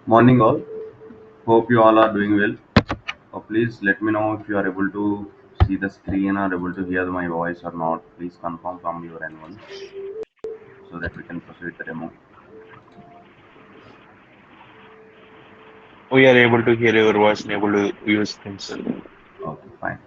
Morning all. Hope you all are doing well. Please let me know if you are able to see the screen or able to hear my voice or not. Please confirm from your end once so that we can proceed the demo. We are able to hear your voice and able to use things. Okay, fine.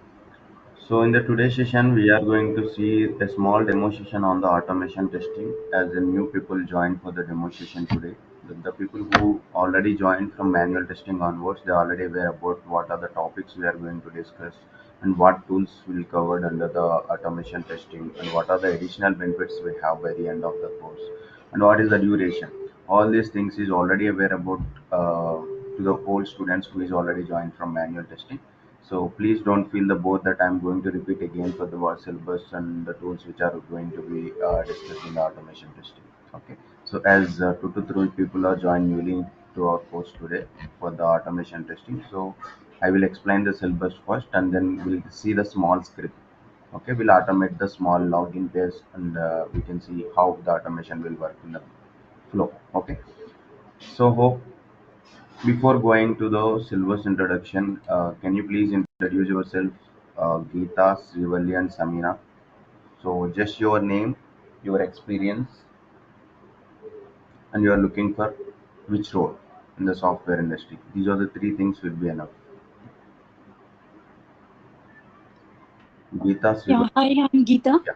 So in the today's session, we are going to see a small demo session on the automation testing as the new people join for the demo session today. The people who already joined from manual testing onwards, they are already aware about what are the topics we are going to discuss and what tools will be covered under the automation testing and what are the additional benefits we have by the end of the course and what is the duration. All these things is already aware about to the old students who is already joined from manual testing, so please don't feel the both that I'm going to repeat again for the syllabus and the tools which are going to be discussed in the automation testing. Okay. So as 2 to 3 people are joined newly to our course today for the automation testing, so I will explain the syllabus first and then we'll see the small script. Okay, we'll automate the small login page and we can see how the automation will work in the flow. Okay. So hope before going to the syllabus introduction, can you please introduce yourself, Geeta, Srivalli, and Samina? So, just your name, your experience, and you are looking for which role in the software industry. These are the three things will be enough. Geeta, Yeah, Srivalli, hi, I'm Geeta. yeah,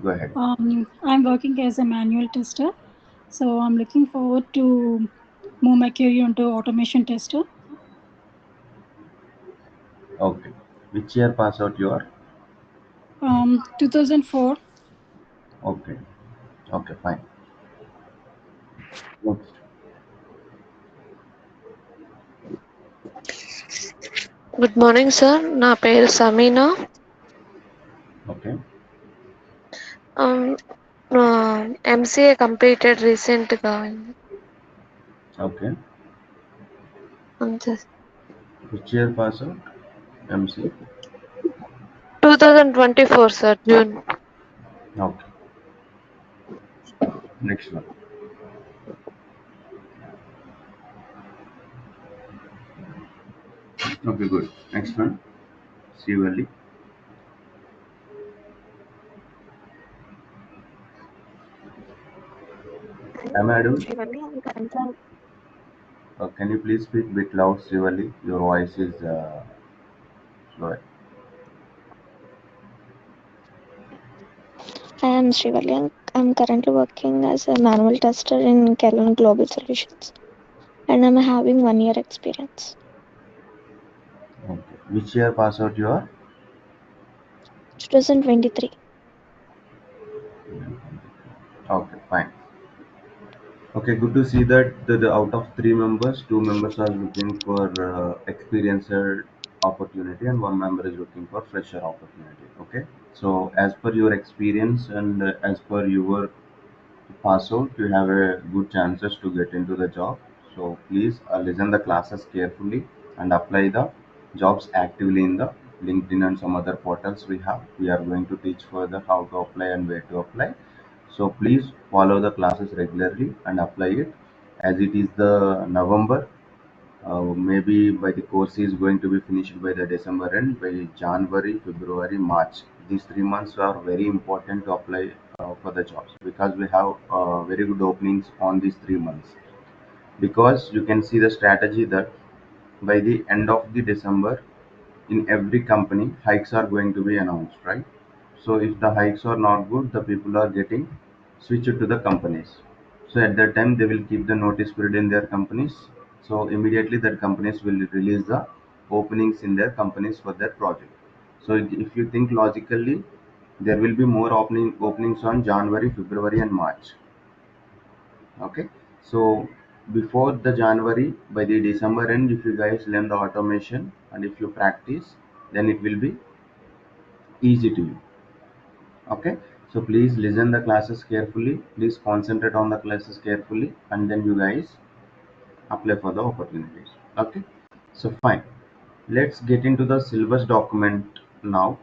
go ahead. I'm working as a manual tester, so I'm looking forward to move my career into automation tester. Okay. Which year pass out you are? 2004. Okay. Okay, fine. Next. Good morning sir. నా పేరు Sameena. Okay. MCA completed రీసెంట్గా. Okay. అంతే. Which year pass out? MC. 2024 sir, June. Okay. Next one. Okay, good. Next one. Srivalli. Am I audible? Can you please speak a bit loud, Srivali? Your voice is slow. I am Srivalli. I'm currently working as a manual tester in Kellan Global Solutions, and I'm having 1 year experience. Okay. Which year pass out you are? 2023. Okay, fine. Okay, good to see that the out of 3 members, 2 members are looking for experiencer opportunity and 1 member is looking for fresher opportunity. Okay. So as per your experience and as per your pass out, you have a good chances to get into the job. So please listen the classes carefully and apply the jobs actively in the LinkedIn and some other portals we have. We are going to teach further how to apply and where to apply. So please follow the classes regularly and apply it as it is the November. Maybe by the course is going to be finished by the December end, by January, February, March. These 3 months are very important to apply for the jobs because we have very good openings on these 3 months. Because you can see the strategy that by the end of the December, in every company, hikes are going to be announced, right? So if the hikes are not good, the people are getting switched to the companies. So at that time, they will keep the notice period in their companies. So immediately, that companies will release the openings in their companies for their project. So if you think logically, there will be more openings on January, February, and March. Okay, so before the January, by the December end, if you guys learn the automation and if you practice, then it will be easy to you. Okay, so please listen the classes carefully, please concentrate on the classes carefully, and then you guys apply for the opportunities. Okay, so fine, let's get into the syllabus document now.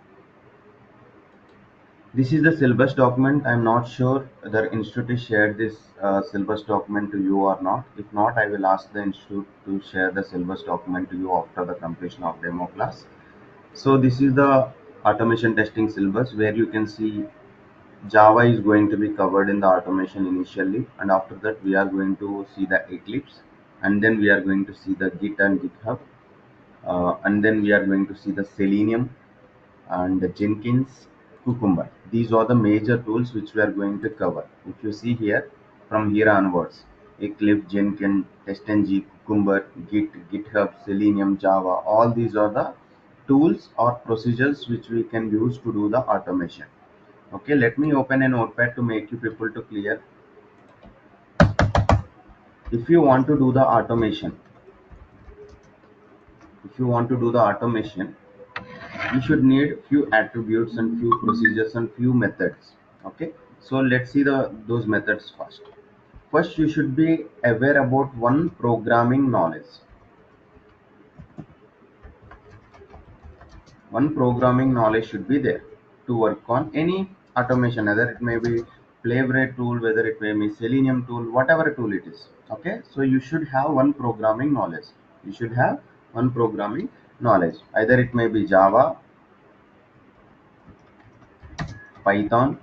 This is the syllabus document. I'm not sure the institute has shared this syllabus document to you or not. If not, I will ask the institute to share the syllabus document to you after the completion of demo class. So this is the automation testing syllabus where you can see Java is going to be covered in the automation initially, and after that we are going to see the Eclipse, and then we are going to see the Git and GitHub, and then we are going to see the Selenium and the Jenkins, Cucumber. These are the major tools which we are going to cover. If you see here, from here onwards, Eclipse, Jenkins, TestNG, Cucumber, Git, GitHub, Selenium, Java, all these are the tools or procedures which we can use to do the automation. Okay, let me open a notepad to make you people to clear. If you want to do the automation, if you want to do the automation, you should need few attributes and few procedures and few methods. Okay, so let's see the those methods first. First, you should be aware about one programming knowledge. One programming knowledge should be there to work on any automation, whether it may be Playwright tool, whether it may be Selenium tool, whatever tool it is. Okay, so you should have one programming knowledge. You should have one programming knowledge. Either it may be Java, Python,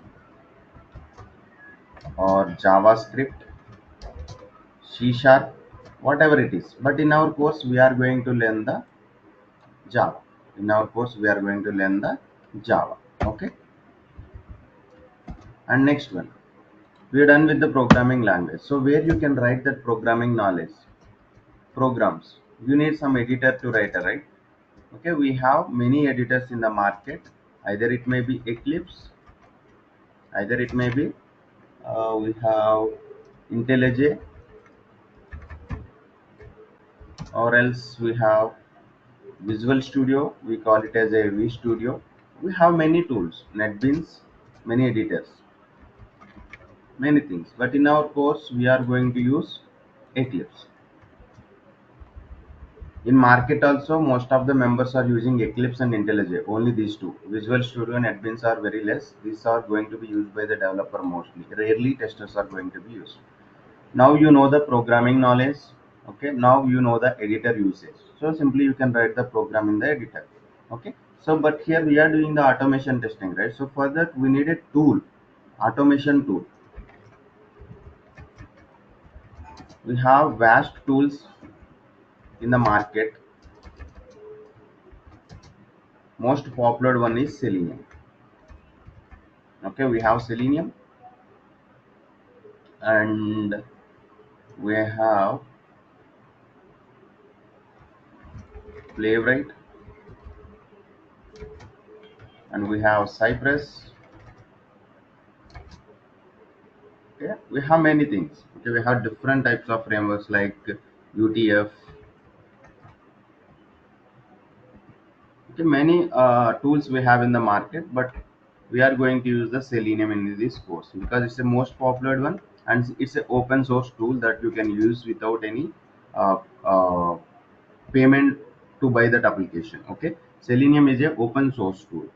or JavaScript, C sharp, whatever it is. But in our course, we are going to learn the Java. In our course, we are going to learn the Java. Okay, and next one. We are done with the programming language. So where you can write that programming knowledge, programs, you need some editor to write, right? Okay, we have many editors in the market. Either it may be Eclipse, either it may be we have IntelliJ, or else we have Visual Studio. We call it as a V Studio. We have many tools, NetBeans, many editors, many things. But in our course, we are going to use Eclipse. In market also, most of the members are using Eclipse and IntelliJ, only these two. Visual Studio and NetBeans are very less. These are going to be used by the developer mostly. Rarely testers are going to be used. Now you know the programming knowledge. Okay, now you know the editor usage. So simply you can write the program in the editor. Okay, so but here we are doing the automation testing, right? So for that we need a tool, automation tool. We have vast tools in the market. Most popular one is Selenium. Okay, we have Selenium, and we have Playwright, and we have Cypress. Okay, we have many things. Okay, we have different types of frameworks like UTF. Okay, many tools we have in the market, but we are going to use the Selenium in this course because it's the most popular one, and it's an open source tool that you can use without any uh, uh, payment to buy that application. Okay, Selenium is a open source tool,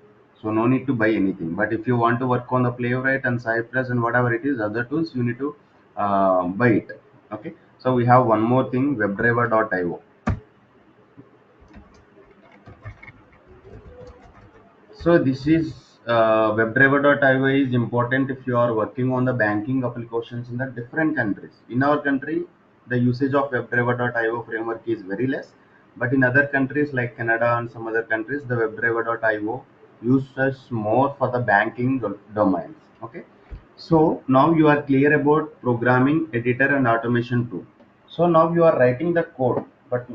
so no need to buy anything. But if you want to work on the Playwright and Cypress and whatever it is other tools, you need to buy it. Okay, so we have one more thing, WebDriver.io. So this is WebDriver.io is important if you are working on the banking applications in the different countries. In our country, the usage of WebDriver.io framework is very less, but in other countries like Canada and some other countries, the WebDriver.io uses more for the banking domains. Okay, so now you are clear about programming, editor, and automation tool. So now you are writing the code, but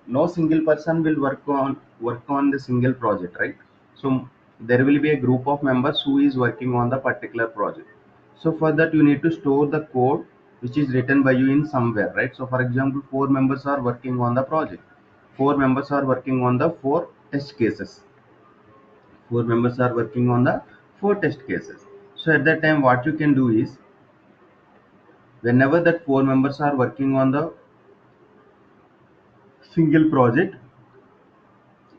no single person will work on the single project, right? So there will be a group of members who is working on the particular project. So for that you need to store the code which is written by you in somewhere, right? So for example, four members are working on the project. Four members are working on the four test cases. Four members are working on the four test cases. So at that time, what you can do is whenever that four members are working on the single project,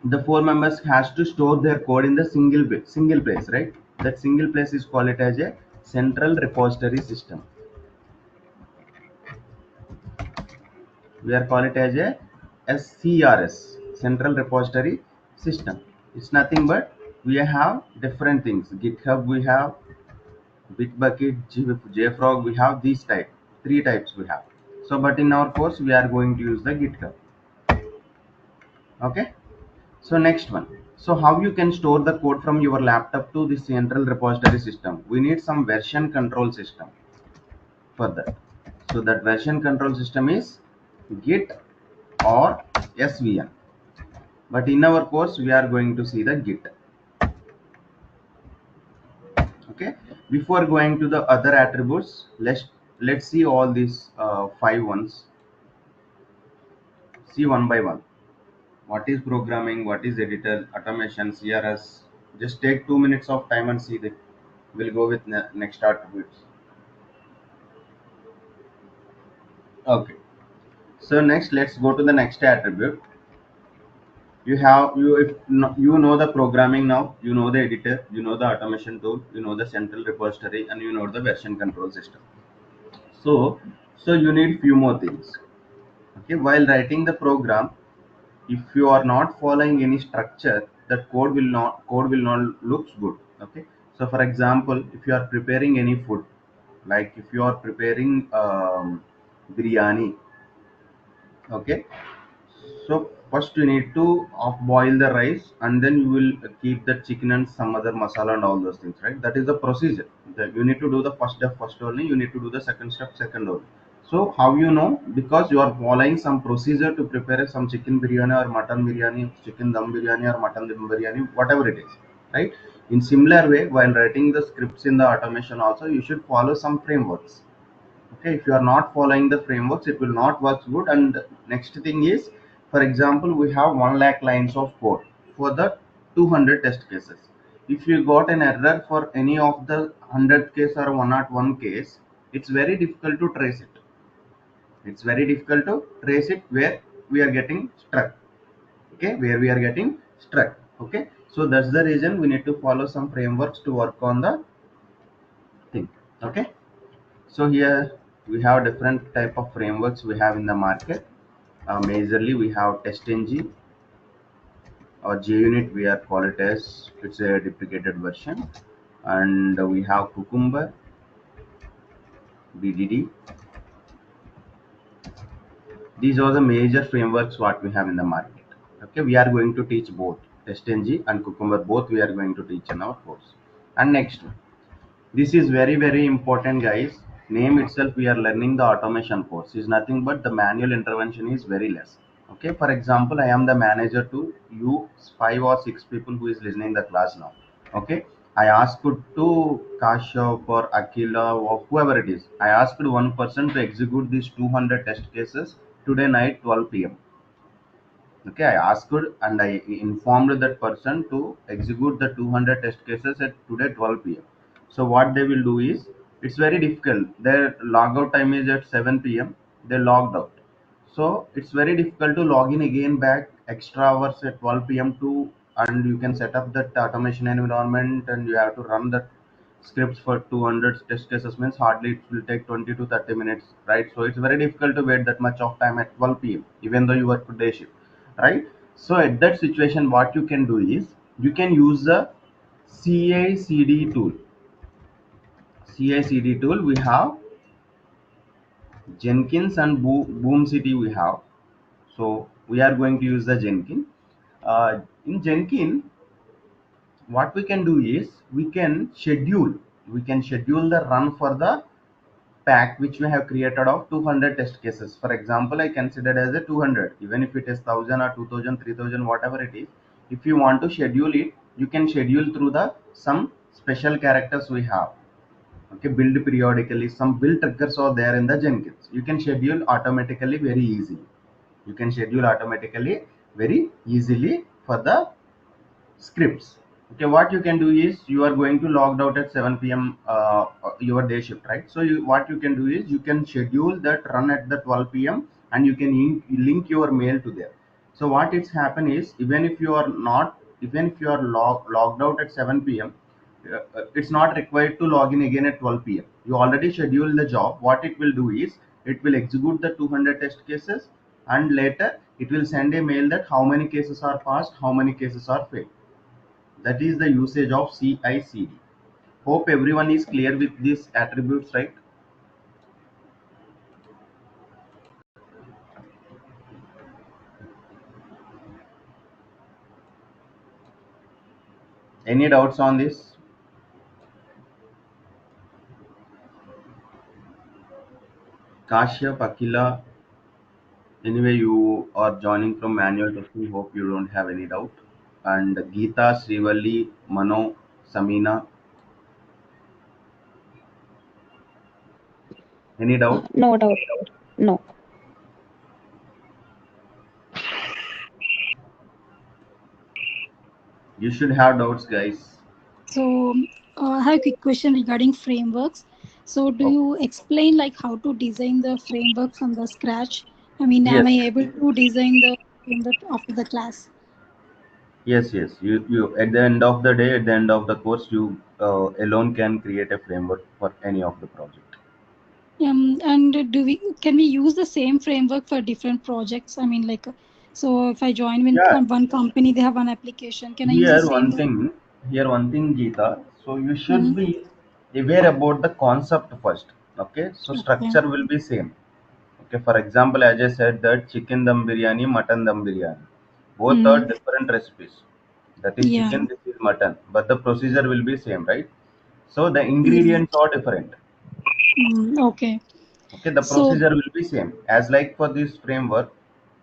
the four members has to store their code in the single place, right? That single place is called it as a central repository system. We are call it as a SCRS, central repository system. It's nothing but we have different things. GitHub we have, Bitbucket, JFrog we have these type, three types we have. So but in our course we are going to use the GitHub. Okay. So next one. So how you can store the code from your laptop to the central repository system? We need some version control system for that. So that version control system is Git or SVN. But in our course we are going to see the Git. Okay. Before going to the other attributes, let's see all these five ones. See one by one. What is programming? What is editor? Automation? CRS? Just take 2 minutes of time and see that. We'll go with next attributes. Okay. So next, let's go to the next attribute. You know the programming now, you know the editor, you know the automation tool, you know the central repository, and you know the version control system. So you need few more things. Okay, while writing the program, if you are not following any structure, that code will not looks good. Okay. So for example, if you are preparing any food, like if you are preparing biryani, okay, so first you need to off boil the rice, and then you will keep the chicken and some other masala and all those things, right? That is the procedure. You need to do the first step first only, you need to do the second step second only. So how you know? Because you are following some procedure to prepare some chicken biryani or mutton biryani, chicken dum biryani or mutton dum biryani, whatever it is, right? In similar way, while writing the scripts in the automation also, you should follow some frameworks. Okay, if you are not following the frameworks, it will not work good. And next thing is, for example, we have 1 lakh lines of code for the 200 test cases. If you got an error for any of the 100th case or 101 case, it's very difficult to trace it. It's very difficult to trace it where we are getting struck. Okay, where we are getting struck. Okay, so that's the reason we need to follow some frameworks to work on the thing. Okay. So here we have different type of frameworks we have in the market. Majorly we have TestNG or JUnit, we are call it as, it's a deprecated version, and we have Cucumber, BDD. These are the major frameworks what we have in the market. Okay, we are going to teach both TestNG and Cucumber, both we are going to teach in our course. And next one. This is very important, guys. Name itself, we are learning the automation course, is nothing but the manual intervention is very less. Okay, for example, I am the manager to you 5 or 6 people who is listening the class now. Okay, I asked to Kashav or Akila or whoever it is, I asked one person to execute these 200 test cases today night 12 p.m. Okay, I asked and I informed that person to execute the 200 test cases at today 12 p.m. So what they will do is, it's very difficult, their logout time is at 7 p.m. They logged out, so it's very difficult to log in again back extra hours at 12 p.m. to, and you can set up that automation environment and you have to run that scripts for 200 test cases, means hardly it will take 20 to 30 minutes, right? So it's very difficult to wait that much of time at 12 p.m. even though you work day shift, right? So at that situation, what you can do is, you can use the CI/CD tool. CI/CD tool we have Jenkins and Boom City we have. So we are going to use the Jenkins. In Jenkins, what we can do is, we can schedule the run for the pack which we have created of 200 test cases. For example, I considered as a 200, even if it is 1000 or 2000, 3000, whatever it is. If you want to schedule it, you can schedule through the some special characters we have. Okay, build periodically, some build triggers are there in the Jenkins. You can schedule automatically very easily. You can schedule automatically very easily for the scripts. Okay, what you can do is, you are going to logged out at 7 p.m. Your day shift, right? So what you can do is, you can schedule that run at the 12 p.m. and you can link your mail to there. So what it's happen is, even if you are logged out at 7 p.m., It's not required to log in again at 12 p.m. You already schedule the job. What it will do is it will execute the 200 test cases, and later it will send a mail that how many cases are passed, how many cases are failed. That is the usage of CI/CD. Hope everyone is clear with these attributes, right? Any doubts on this? Kashyap, Akila, anyway, you are joining from manual testing. Hope you don't have any doubt. And Geeta, Srivalli, Mano, Samina, any doubt? No doubt. No. You should have doubts, guys. So I have a quick question regarding frameworks. So do Okay. you explain like how to design the framework from the scratch? I mean, am Yes, I able to design the framework after the class? yes. You at the end of the day, at the end of the course, you alone can create a framework for any of the project. And do we can we use the same framework for different projects? I mean, like, so if I join with Yeah, one company, they have one application. Can I use the here same one one? thing, here one thing, Geeta. So you should Mm, be aware about the concept first. Okay, so okay. structure will be same. Okay, for example, as I said that chicken dum biryani, mutton dum biryani, both are Mm, different recipes. That is yeah. chicken, this is mutton, but the procedure will be same, right? So the Yeah. ingredients are different. Okay. Okay, the So. procedure will be same. As like for this framework,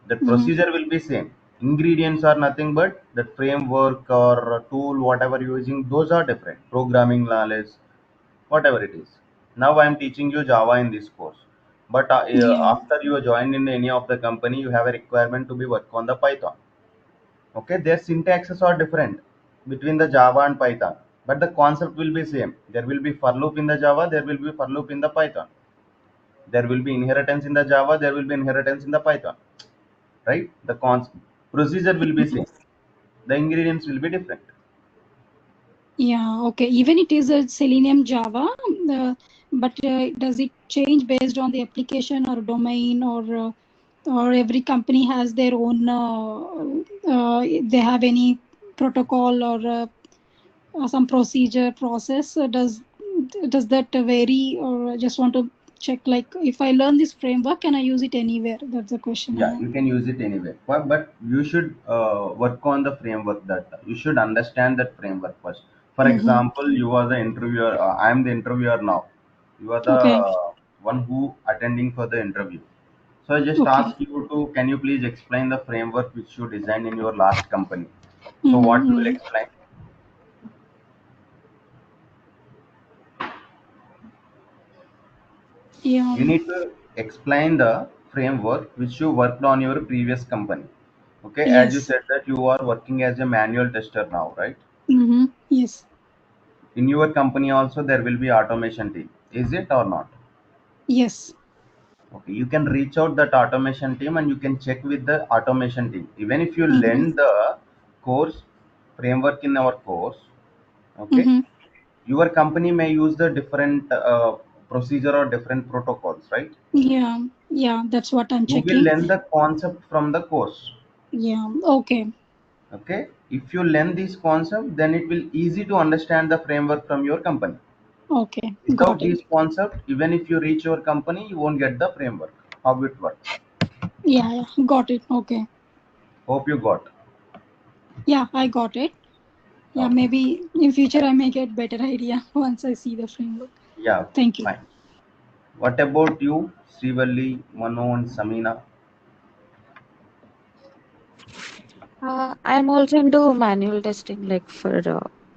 the Mm, procedure will be same. Ingredients are nothing but the framework or tool, whatever you're using, those are different. Programming knowledge, whatever it is. Now I am teaching you Java in this course, but yeah. after you join in any of the company, you have a requirement to be work on the Python. Okay, their syntaxes are different between the Java and Python, but the concept will be same. There will be for loop in the Java, there will be for loop in the Python. There will be inheritance in the Java, there will be inheritance in the Python, right? The procedure will be same. The ingredients will be different. Yeah, okay. Even it is a Selenium Java, but does it change based on the application or domain, or every company has their own? They have any protocol or some procedure process? Does that vary, or I just want to check? Like, if I learn this framework, can I use it anywhere? That's the question I Yeah, have. you can use it anywhere, but you should work on the framework. That you should understand that framework first. For Mm-hmm. example, you are the interviewer, I am the interviewer now. You are the Okay. one who attending for the interview. So I just Okay. ask you to, can you please explain the framework which you designed in your last company? So what you will Mm-hmm. explain? Yeah. You need to explain the framework which you worked on your previous company. Okay, as you Yes. said that you are working as a manual tester now, right? Mm-hmm. Yes. In your company also there will be automation team. Is it or not? Yes. Okay, you can reach out that automation team and you can check with the automation team. Even if you Mm-hmm. learn the course framework in our course, okay, Mm-hmm. your company may use the different procedure or different protocols, right? Yeah, yeah, that's what I'm You will checking. learn the concept from the course. Yeah, okay, Okay, if you learn this concept, then it will easy to understand the framework from your company. okay, Without got it. this concept, even if you reach your company, you won't get the framework, how it works. Yeah, yeah, got it. Okay. Hope you got. Yeah, I got it. Yeah, Okay. maybe in future I may get better idea once I see the framework. Yeah, okay, Thank you. fine. What about you, Srivalli, Mano, and Samina? I'm also into manual testing like for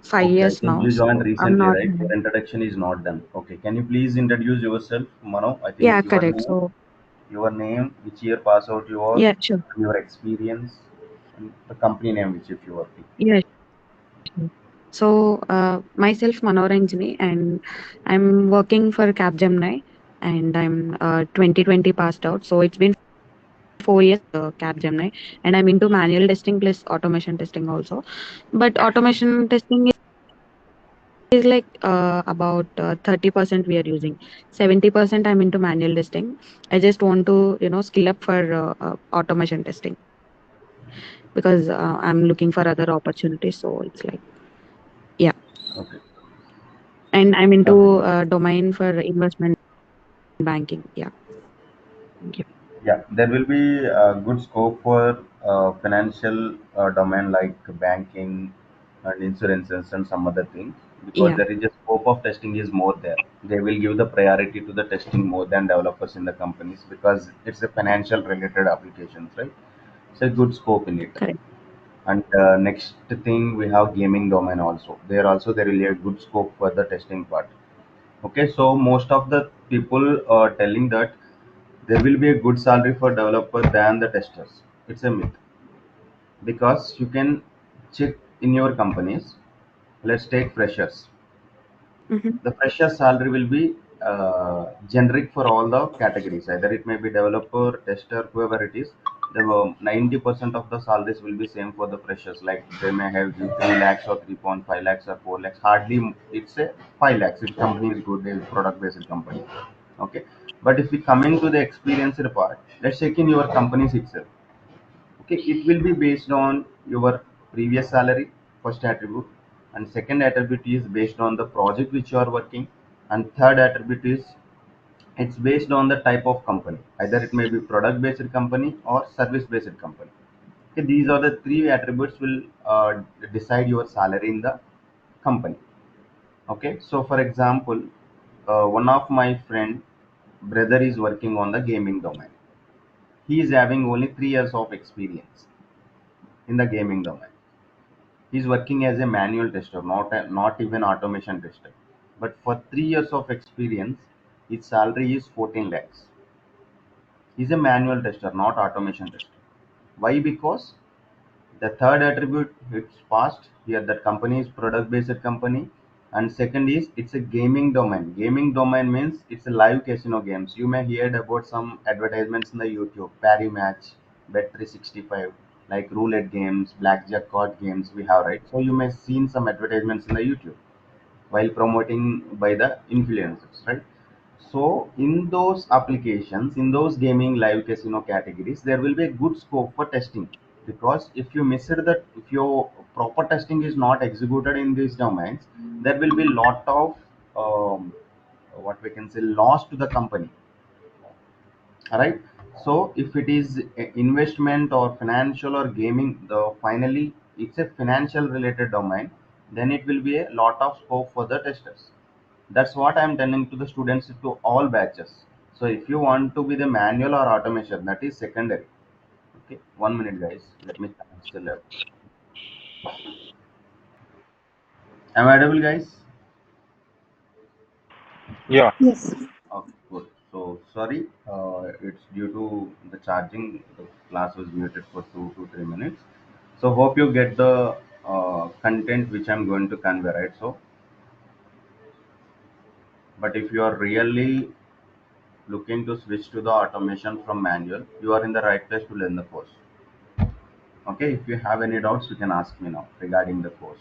5 Okay, I years think now, you joined so I'm recently, not. right? Your introduction is not done. Okay, can you please introduce yourself, Mano? I think Yeah, correct. So, your name, which year pass out you are, yeah, sure. your experience, and the company name which if you are working. Yeah, sure. So, myself, Manoranjini, and I'm working for Capgemini, and I'm 2020 passed out. So, it's been 4 years Capgemini, and I'm into manual testing plus automation testing also. But automation testing is like about 30% we are using. 70% I'm into manual testing. I just want to, skill up for automation testing because I'm looking for other opportunities. So it's like, yeah. Okay. And I'm Okay. into domain for investment banking. Yeah. Thank you. Yeah, there will be a good scope for financial domain like banking and insurances and some other things, because Yeah. there is a scope of testing is more there. They will give the priority to the testing more than developers in the companies because it's a financial related applications, right? It's a good scope in it. Correct. And next thing we have gaming domain also. There will be a good scope for the testing part. Okay, so most of the people are telling that there will be a good salary for developer than the testers. It's a myth because you can check in your companies. Let's take freshers. Mm-hmm. The fresher salary will be generic for all the categories. Either it may be developer, tester, whoever it is. The 90% of the salaries will be same for the freshers. Like they may have 3 lakhs or 3.5 lakhs or 4 lakhs. Hardly it's a 5 lakhs if company is good, a product based company. Okay, but if we coming to the experienced part, let's check in your companies itself. Okay, it will be based on your previous salary, first attribute, and second attribute is based on the project which you are working, and third attribute is it's based on the type of company. Either it may be product based company or service based company. Okay, these are the three attributes will decide your salary in the company. Okay, so for example, one of my friend brother is working on the gaming domain. He is having only 3 years of experience in the gaming domain. He's working as a manual tester, not even automation tester. But for 3 years of experience, his salary is 14 lakhs. He's a manual tester, not automation tester. Why? Because the third attribute it's fast. Here that company is product based company. And second is it's a gaming domain. Gaming domain means it's a live casino games. You may heard about some advertisements in the YouTube, Parry Match, Bet 365, like roulette games, blackjack card games we have, right? So you may seen some advertisements in the YouTube while promoting by the influencers, right? So in those applications, in those gaming live casino categories, there will be a good scope for testing, because if you miss it, that if your proper testing is not executed in these domains, there will be lot of what we can say loss to the company. All right. So if it is investment or financial or gaming, the finally it's a financial related domain, then it will be a lot of scope for the testers. That's what I'm telling to the students to all batches. So if you want to be the manual or automation, that is secondary. Okay, 1 minute, guys. Let me still have. Am I audible, guys? Yeah. Yes. Okay, good. So sorry, it's due to the charging. The class was muted for 2 to 3 minutes. So hope you get the content which I'm going to convey, right? So, but if you are really looking to switch to the automation from manual, you are in the right place to learn the course. Okay, if you have any doubts, you can ask me now regarding the course.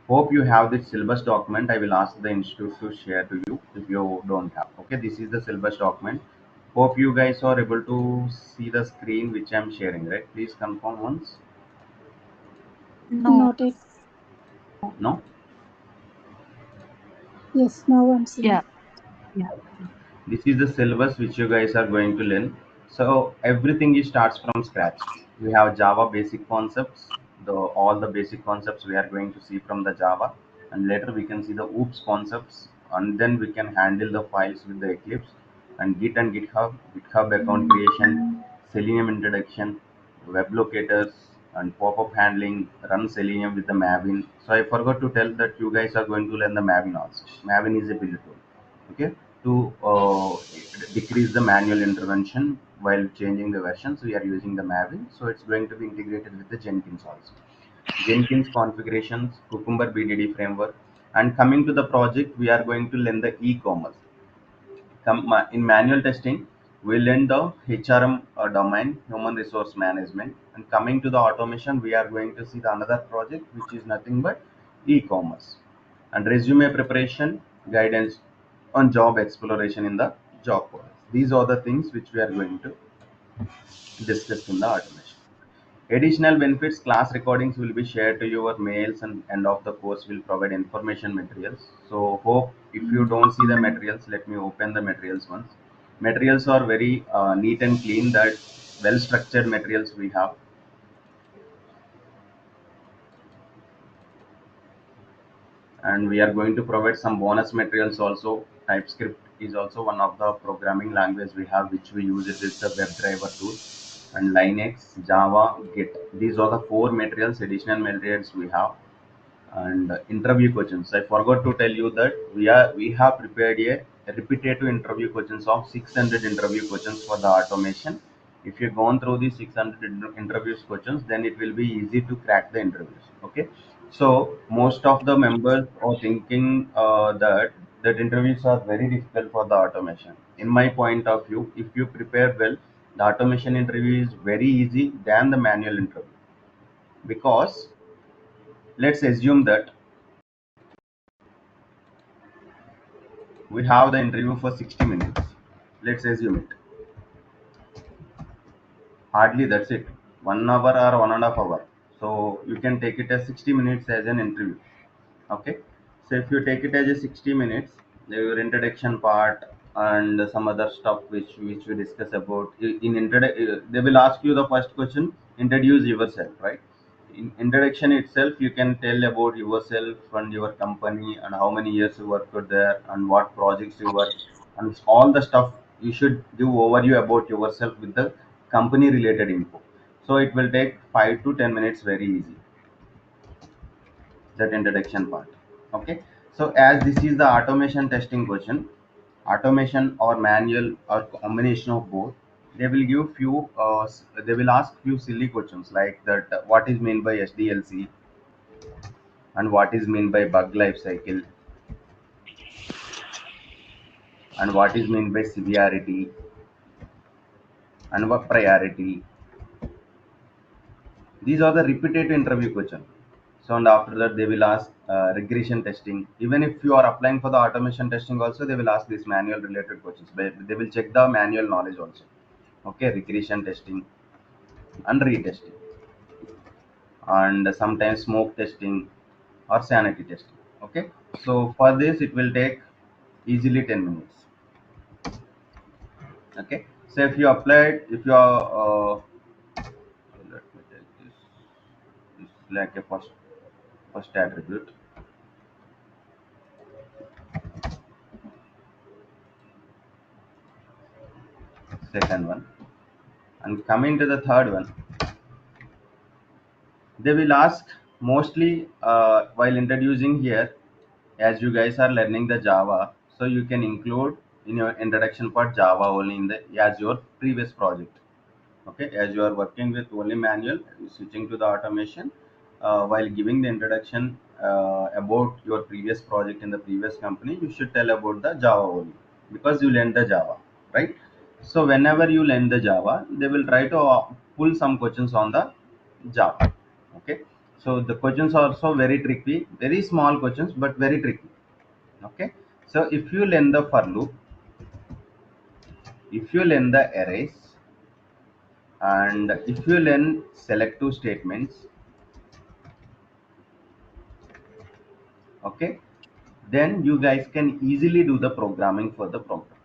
Hope you have this syllabus document. I will ask the institute to share to you if you don't have. Okay, this is the syllabus document. Hope you guys are able to see the screen which I'm sharing, right? Please confirm once. No. Noted. No? Yes, now I'm seeing. Yeah. Yeah. This is the syllabus which you guys are going to learn. So everything is starts from scratch. We have Java basic concepts. The all the basic concepts we are going to see from the Java, and later we can see the OOPS concepts, and then we can handle the files with the Eclipse and Git and GitHub account creation, Selenium introduction, web locators, and pop-up handling. Run Selenium with the Maven. So I forgot to tell that you guys are going to learn the Maven also. Maven is a build tool. Okay, to decrease the manual intervention while changing the versions, we are using the Maven. So it's going to be integrated with the Jenkins also. Jenkins configurations, Cucumber BDD framework. And coming to the project, we are going to learn the e-commerce. In manual testing, we learn the HRM domain, human resource management. And coming to the automation, we are going to see the another project, which is nothing but e-commerce, and resume preparation, guidance on job exploration in the job portals. These are the things which we are going to discuss in the automation. Additional benefits, class recordings will be shared to your mails, and end of the course will provide information materials. So hope if you don't see the materials, let me open the materials once. Materials are very neat and clean, that well structured materials we have. And we are going to provide some bonus materials also. TypeScript is also one of the programming language we have, which we use it with the WebDriver tool, and Linux, Java, Git. These are the four materials, additional materials we have. And interview questions, I forgot to tell you that we have prepared a repetitive interview questions of 600 interview questions for the automation. If you've gone through the 600 interviews questions, then it will be easy to crack the interviews. Okay, so most of the members are thinking that interviews are very difficult for the automation. In my point of view, if you prepare well, the automation interview is very easy than the manual interview. Because let's assume that we have the interview for 60 minutes. Let's assume it. Hardly that's it. 1 hour or 1.5 hours. So you can take it as 60 minutes as an interview. Okay. So if you take it as a 60 minutes, your introduction part and some other stuff which we discuss about they will ask you the first question, introduce yourself, right? In introduction itself, you can tell about yourself and your company and how many years you worked there and what projects you work, and all the stuff you should give overview about yourself with the company related info. So it will take 5 to 10 minutes, very easy, that introduction part. Okay, so as this is the automation testing question, automation or manual or combination of both, they will give few they will ask few silly questions like that, what is mean by SDLC, and what is mean by bug life cycle, and what is mean by severity, and what priority. These are the repetitive interview questions. So and after that they will ask regression testing. Even if you are applying for the automation testing also, they will ask these manual related questions, but they will check the manual knowledge also. Okay, regression testing and retesting, and sometimes smoke testing or sanity testing. Okay, so for this it will take easily 10 minutes. Okay, so if you applied, if you are let me take this is like a first attribute, second one, and coming to the third one, they will ask mostly while introducing here, as you guys are learning the Java, so you can include in your introduction part Java only in the as your previous project. Okay, as you are working with only manual, switching to the automation, while giving the introduction about your previous project in the previous company, you should tell about the Java only, because you learned the Java, right? So whenever you learn the Java, they will try to pull some questions on the Java. Okay, so the questions are also very tricky, very small questions but very tricky. Okay, so if you learn the for loop, if you learn the arrays, and if you learn selective statements, okay, then you guys can easily do the programming for the programs.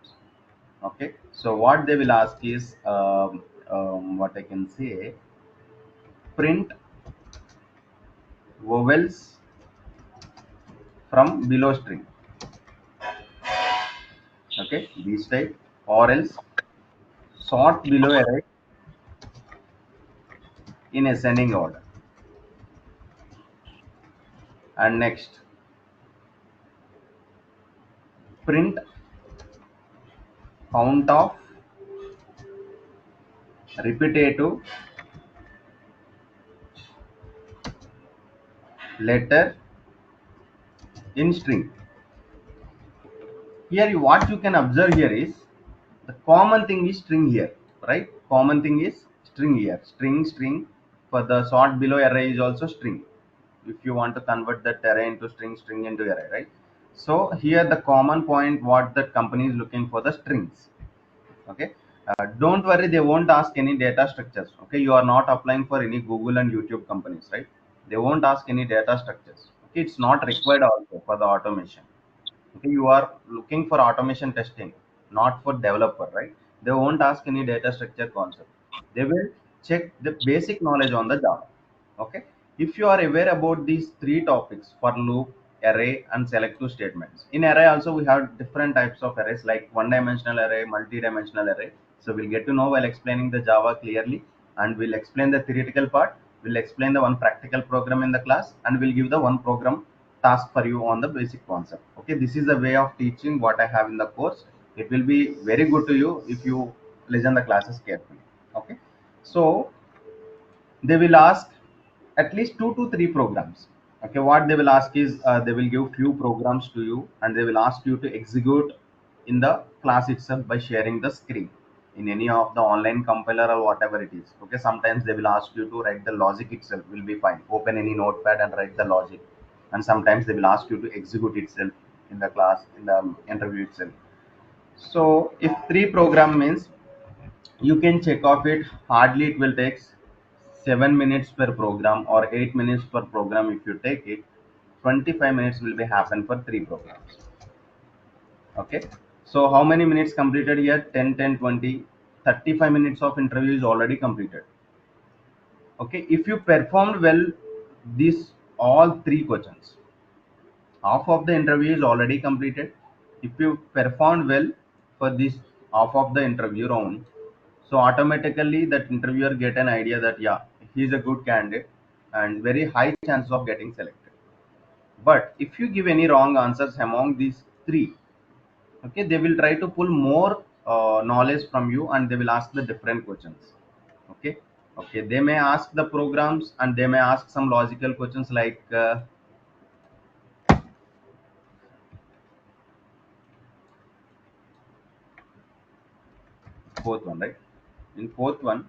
Okay, so what they will ask is what I can say, print vowels from below string. Okay, this type, or else sort below array in ascending order. And next, print count of repetitive letter in string. Here what you can observe here is the common thing is string here, right? Common thing is string here, string. For the sort below array is also string. if you want to convert that array into string into array, right? So here the common point what that company is looking for the strings. Okay, don't worry, they won't ask any data structures. Okay, you are not applying for any Google and YouTube companies, right? They won't ask any data structures. Okay, it's not required also for the automation. Okay, you are looking for automation testing, not for developer, right? They won't ask any data structure concept. They will check the basic knowledge on the Java. Okay, if you are aware about these three topics, for loop, array and selective statements. In array also we have different types of arrays like one dimensional array, multi-dimensional array. So we'll get to know while explaining the Java clearly, and we'll explain the theoretical part, we'll explain the one practical program in the class, and we'll give the one program task for you on the basic concept. Okay, this is the way of teaching what I have in the course. It will be very good to you if you listen the classes carefully. Okay, so they will ask at least 2 to 3 programs. Okay, what they will ask is they will give few programs to you and they will ask you to execute in the class itself by sharing the screen in any of the online compiler or whatever it is. Okay, sometimes they will ask you to write the logic itself, will be fine, open any notepad and write the logic. And sometimes they will ask you to execute itself in the class, in the interview itself. So if 3 program means you can check off it, hardly it will take 7 minutes per program or 8 minutes per program. If you take it, 25 minutes will be happen for 3 programs. Okay, so how many minutes completed here? 10, 10, 20, 35 minutes of interview is already completed. Okay, if you performed well these all 3 questions, half of the interview is already completed. If you performed well for this half of the interview round, so automatically that interviewer get an idea that yeah, he is a good candidate and very high chance of getting selected. But if you give any wrong answers among these 3, okay, they will try to pull more knowledge from you and they will ask the different questions. Okay, okay, they may ask the programs and they may ask some logical questions like fourth one, right? In fourth one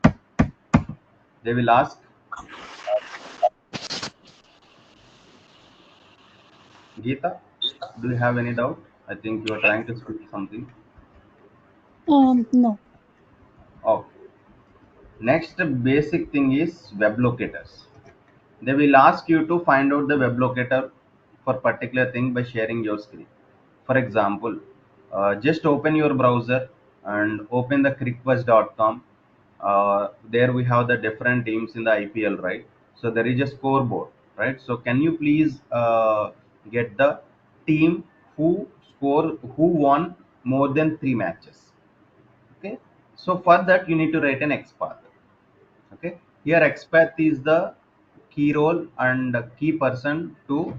they will ask, Geeta, do you have any doubt? I think you are trying to speak something. No. Okay. Next basic thing is web locators. They will ask you to find out the web locator for particular thing by sharing your screen. For example, just open your browser and open the crickbuzz.com. There we have the different teams in the IPL, right? So there is a scoreboard, right? So can you please get the team who won more than 3 matches? Okay. So for that you need to write an XPath. Okay, here XPath is the key role and key person to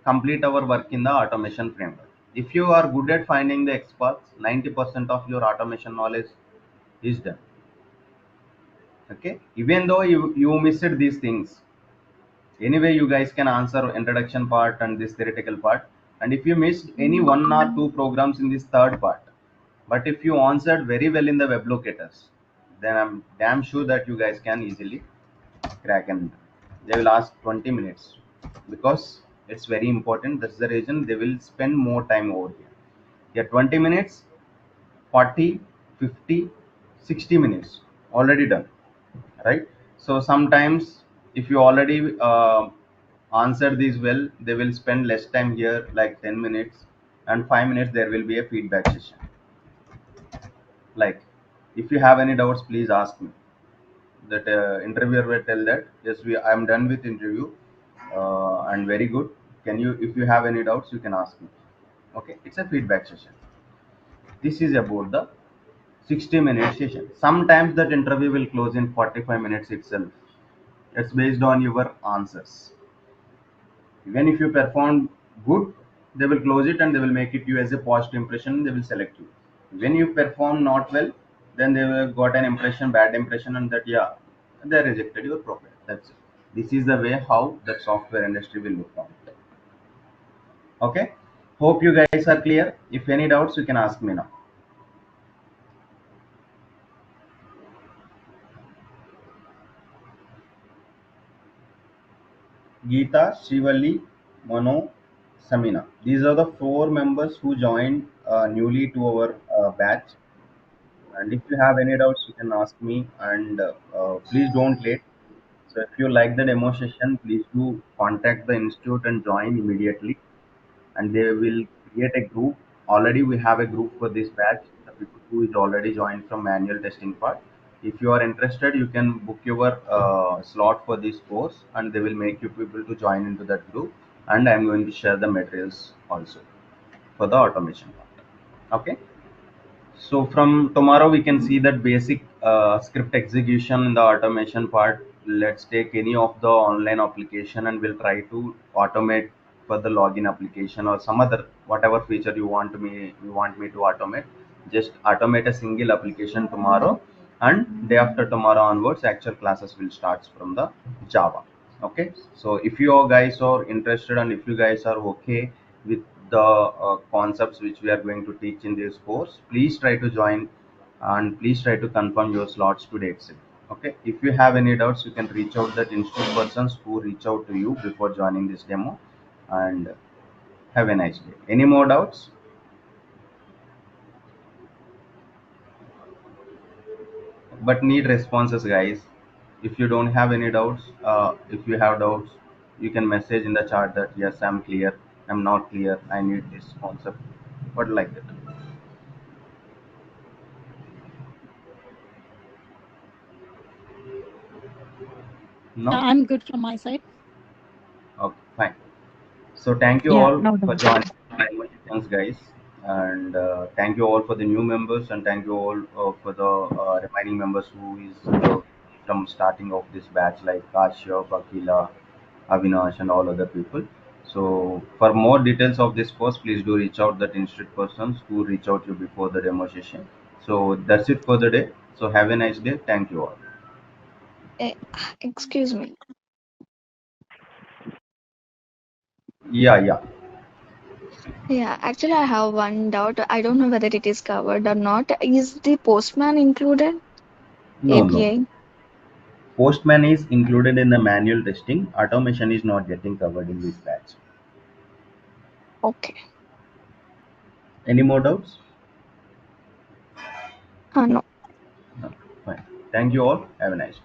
complete our work in the automation framework. If you are good at finding the XPath, 90% of your automation knowledge is done. Okay, even though you missed these things, anyway you guys can answer introduction part and this theoretical part. And if you missed any 1 or 2 programs in this third part, but if you answered very well in the web locators, then I'm damn sure that you guys can easily crack. And they will ask 20 minutes because it's very important. That's the reason they will spend more time over here. Yeah, 20 minutes, 40, 50, 60 minutes already done, right? So sometimes if you already answer these well, they will spend less time here like 10 minutes, and 5 minutes there will be a feedback session. Like, if you have any doubts, please ask me. That interviewer will tell that yes, I am done with interview and very good. Can you, if you have any doubts, you can ask me. Okay, it's a feedback session. This is about the 60-minute session. Sometimes that interview will close in 45 minutes itself. It's based on your answers. Even if you perform good, they will close it and they will make it you as a positive impression. They will select you. When you perform not well, then they will got an impression, bad impression, and that yeah, they rejected your profile. That's it. This is the way how the software industry will look on it. Okay. Hope you guys are clear. If any doubts, you can ask me now. Geeta, Shivali, Mano, Samina. These are the 4 members who joined newly to our batch. And if you have any doubts, you can ask me. And please don't late. So if you like the demo session, please do contact the institute and join immediately. And they will create a group. Already we have a group for this batch. The people who is already joined from manual testing part. If you are interested, you can book your slot for this course, and they will make you people to join into that group. And I'm going to share the materials also for the automation part. Okay. So from tomorrow we can see that basic script execution in the automation part. Let's take any of the online application and we'll try to automate for the login application or some other whatever feature you want me to automate. Just automate a single application tomorrow, and day after tomorrow onwards actual classes will start from the Java. Okay, so if you guys are interested and if you guys are okay with the concepts which we are going to teach in this course, please try to join and please try to confirm your slots today itself. Okay, if you have any doubts, you can reach out that institute persons who reach out to you before joining this demo. And have a nice day. Any more doubts? But need responses, guys. If you don't have any doubts, if you have doubts, you can message in the chat that yes, I'm clear, I'm not clear, I need this concept, but like that. No. I'm good from my side. Okay, fine. So thank you Yeah, all no for doubt. joining my sessions, guys, and thank you all for the new members, and thank you all for the remaining members who is from starting of this batch, like Kashyap, Akila, Avinash, and all other people. So for more details of this course, please do reach out that institute persons who reach out to you before the demo session. So that's it for the day. So have a nice day. Thank you all. Eh, excuse me. Yeah, yeah. Yeah, actually, I have one doubt. I don't know whether it is covered or not. Is the postman included? No, no. API. Postman is included in the manual testing. Automation is not getting covered in this batch. Okay. Any more doubts? No. No. Fine. Thank you all. Have a nice day.